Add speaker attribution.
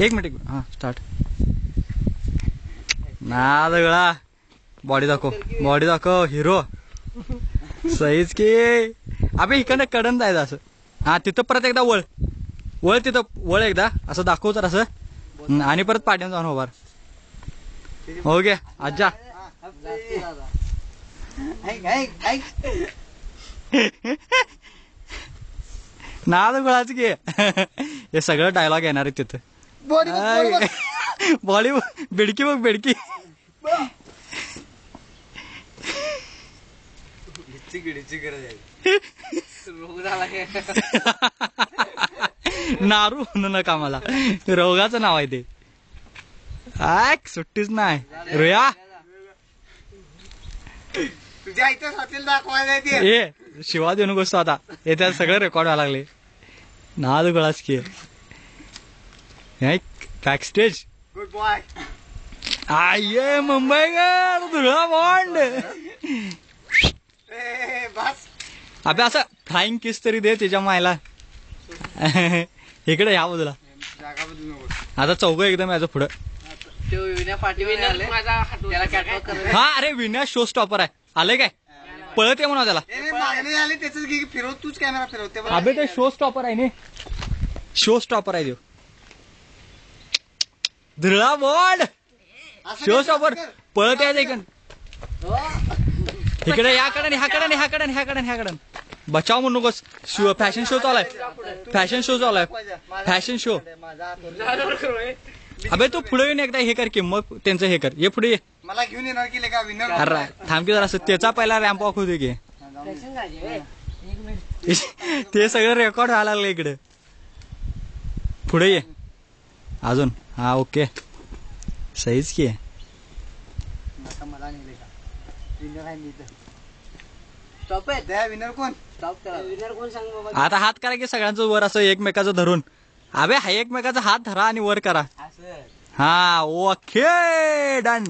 Speaker 1: एक मिनिट हा स्टार्ट. ना दगळा बॉडी दाखव हिरो सहीच की. अबे इकडनं कडन जायचं असं. हा तिथं परत एकदा वळ तिथं वळ एकदा असं दाखव तर असं आणि परत पाड्यानं जाऊन उभार. हो गे आज्जा. नाद गोळाच घे. हे सगळं डायलॉग येणार आहे तिथं. बॉडी बेडकी बघ बेडकी. नारू म्हणू नका मला. रोगाचं नाव आहे ते. सुट्टीच नाही रुया. ए शिवा देऊ नकोस आता. हे त्यात सगळं रेकॉर्ड व्हायला लागले. नाद गोळाच की. Back stage.
Speaker 2: Good boy.
Speaker 1: आये मुंबईकर धुळा बॉन्ड.
Speaker 2: बस
Speaker 1: अबे असं फ्लाइंग किस तरी दे त्याच्या मायला. इकडे या बाजूला. आता चौघ एकदम याचं पुढं. हा अरे विनय शो स्टॉपर आहे. आलंय काय पळत आहे म्हणा त्याला.
Speaker 2: फिरव तूच कॅमेरा फिरवते.
Speaker 1: अबे ते शो स्टॉपर आहे ने. शो स्टॉपर आहे देव. धुळा बॉन्ड शो स्टॉपर पळत आहे इकडं. इकडे ह्याकडे बचाव म्हणू नकोस. फॅशन शो चालू आहे. Fashion show. अबे तू पुढे येऊन एकदा हे कर की मग त्यांचं हे कर. ये पुढे ये.
Speaker 2: मला घेऊन येणार की का विनर.
Speaker 1: अरे थांब की जरा असं त्याचा पहिला रॅम्प वॉक होते की. ते सगळं रेकॉर्ड व्हायला लागलं इकडे. पुढे ये अजून. हा ओके सहीच की.
Speaker 2: मला नाही का विनर आहे मी. स्टॉप आहे द्या. विनर कोण. स्टॉप करा. विनर कोण सांग बाबा.
Speaker 1: आता हात करा की सगळ्यांचं वर असं एकमेकाचं धरून. अबे हा एकमेकाचा हात धरा आणि वर करा. हा ओके डन.